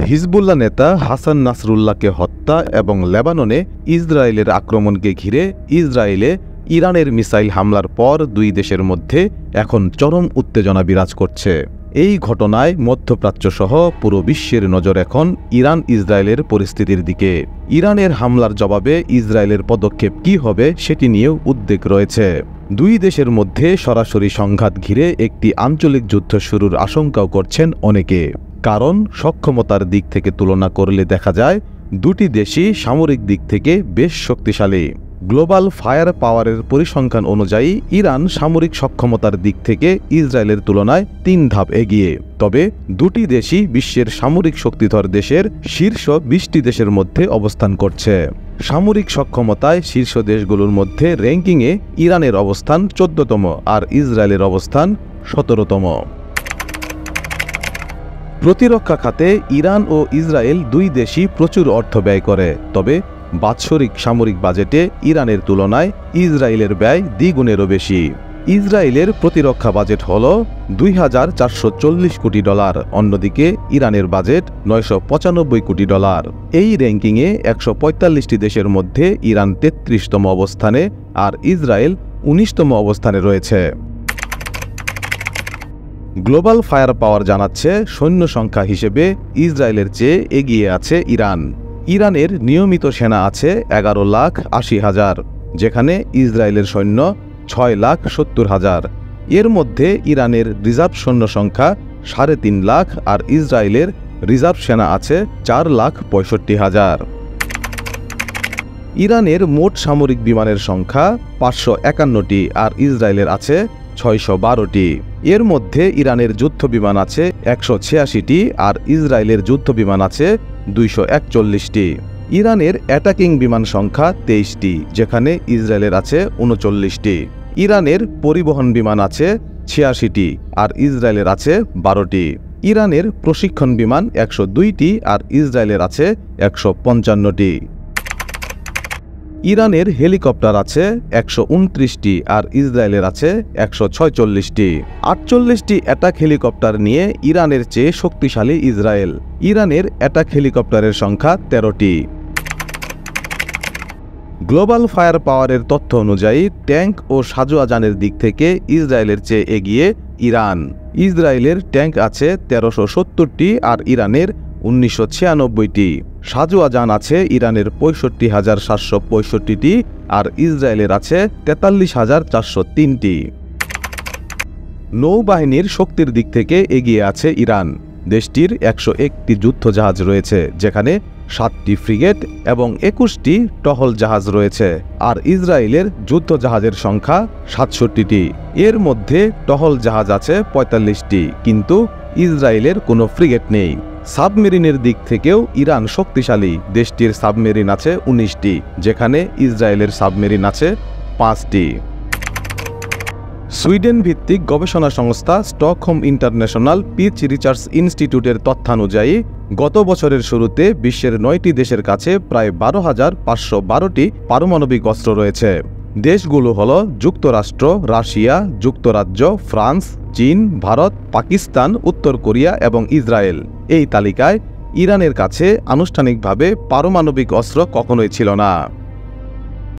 Hezbollah নেতা হাসান নাসরুল্লাহকে হত্যা এবং লেবাননে ইসরায়েলের আক্রমণকে ঘিরে ইসরায়েলে ইরানের মিসাইল হামলার পর দুই দেশের মধ্যে এখন চরম উত্তেজনা বিরাজ করছে। এই ঘটনায় মধ্যপ্রাচ্যসহ পুরো বিশ্বের নজর এখন ইরান ইসরায়েলের পরিস্থিতির দিকে। ইরানের হামলার জবাবে ইসরায়েলের পদক্ষেপ কী হবে সেটি নিয়েও উদ্বেগ রয়েছে। দুই দেশের মধ্যে সরাসরি সংঘাত ঘিরে একটি আঞ্চলিক যুদ্ধ শুরুর আশঙ্কাও করছেন অনেকে। কারণ সক্ষমতার দিক থেকে তুলনা করলে দেখা যায় দুটি দেশই সামরিক দিক থেকে বেশ শক্তিশালী। গ্লোবাল ফায়ার পাওয়ারের পরিসংখ্যান অনুযায়ী ইরান সামরিক সক্ষমতার দিক থেকে ইসরায়েলের তুলনায় ৩ ধাপ এগিয়ে। তবে দুটি দেশই বিশ্বের সামরিক শক্তিধর দেশের শীর্ষ ২০টি দেশের মধ্যে অবস্থান করছে। সামরিক সক্ষমতায় শীর্ষ দেশগুলোর মধ্যে র্যাঙ্কিংয়ে ইরানের অবস্থান ১৪তম আর ইসরায়েলের অবস্থান ১৭তম। প্রতিরক্ষা খাতে ইরান ও ইসরায়েল দুই দেশই প্রচুর অর্থ ব্যয় করে। তবে বাৎসরিক সামরিক বাজেটে ইরানের তুলনায় ইসরায়েলের ব্যয় দ্বিগুণেরও বেশি। ইসরায়েলের প্রতিরক্ষা বাজেট হল $২,৪৪০ কোটি, অন্যদিকে ইরানের বাজেট $৯৯৫ কোটি। এই র্যাঙ্কিংয়ে ১৪৫টি দেশের মধ্যে ইরান ৩৩তম অবস্থানে আর ইসরায়েল ১৯তম অবস্থানে রয়েছে। গ্লোবাল ফায়ার পাওয়ার জানাচ্ছে সৈন্য সংখ্যা হিসেবে ইসরায়েলের চেয়ে এগিয়ে আছে ইরান। ইরানের নিয়মিত সেনা আছে ১১,৮০,০০০, যেখানে ইসরায়েলের সৈন্য ৬,৭০,০০০। এর মধ্যে ইরানের রিজার্ভ সৈন্য সংখ্যা ৩.৫ লাখ আর ইসরায়েলের রিজার্ভ সেনা আছে ৪,৬৫,০০০। ইরানের মোট সামরিক বিমানের সংখ্যা ৫৫১টি আর ইসরায়েলের আছে ৬১২টি। এর মধ্যে ইরানের যুদ্ধ বিমান আছে ১৮৬টি আর ইসরায়েলের যুদ্ধ বিমান আছে ২৪১টি। ইরানের অ্যাটাকিং বিমান সংখ্যা ২৩টি, যেখানে ইসরায়েলের আছে ৩৯টি। ইরানের পরিবহন বিমান আছে ৮৬টি আর ইসরায়েলের আছে ১২টি। ইরানের প্রশিক্ষণ বিমান ১০২টি আর ইসরায়েলের আছে ১৫৫টি। ইরানের হেলিকপ্টার আছে ১২৯টি আর ইসরায়েলের আছে ১৪৬টি। ৪৮টি অ্যাটাক হেলিকপ্টার নিয়ে ইরানের চেয়ে শক্তিশালী ইসরায়েল। ইরানের অ্যাটাক হেলিকপ্টারের সংখ্যা ১৩টি। গ্লোবাল ফায়ার পাওয়ারের তথ্য অনুযায়ী ট্যাঙ্ক ও সাজোয়াজানের দিক থেকে ইসরায়েলের চেয়ে এগিয়ে ইরান। ইসরায়েলের ট্যাঙ্ক আছে ১৩৭০টি আর ইরানের ১৯৯৬টি। সাজোয়াজান আছে ইরানের ৬৫,৭৬৫টি আর ইসরায়েলের আছে ৪৩,৪০৩টি। নৌবাহিনীর শক্তির দিক থেকে এগিয়ে আছে ইরান। দেশটির ১০১টি যুদ্ধজাহাজ রয়েছে, যেখানে ৭টি ফ্রিগেট এবং ২১টি টহল জাহাজ রয়েছে। আর ইসরায়েলের যুদ্ধজাহাজের সংখ্যা ৬৭টি। এর মধ্যে টহল জাহাজ আছে ৪৫টি, কিন্তু ইসরায়েলের কোনো ফ্রিগেট নেই। সাবমেরিনের দিক থেকেও ইরান শক্তিশালী। দেশটির সাবমেরিন আছে ১৯টি, যেখানে ইসরায়েলের সাবমেরিন আছে ৫টি। সুইডেন ভিত্তিক গবেষণা সংস্থা স্টকহোম ইন্টারন্যাশনাল পিচ রিসার্চ ইনস্টিটিউটের তথ্যানুযায়ী গত বছরের শুরুতে বিশ্বের ৯টি দেশের কাছে প্রায় ১২,৫১২টি পারমাণবিক অস্ত্র রয়েছে। দেশগুলো হল যুক্তরাষ্ট্র, রাশিয়া, যুক্তরাজ্য, ফ্রান্স, চীন, ভারত, পাকিস্তান, উত্তর কোরিয়া এবং ইসরায়েল। এই তালিকায় ইরানের কাছে আনুষ্ঠানিকভাবে পারমাণবিক অস্ত্র কখনোই ছিল না।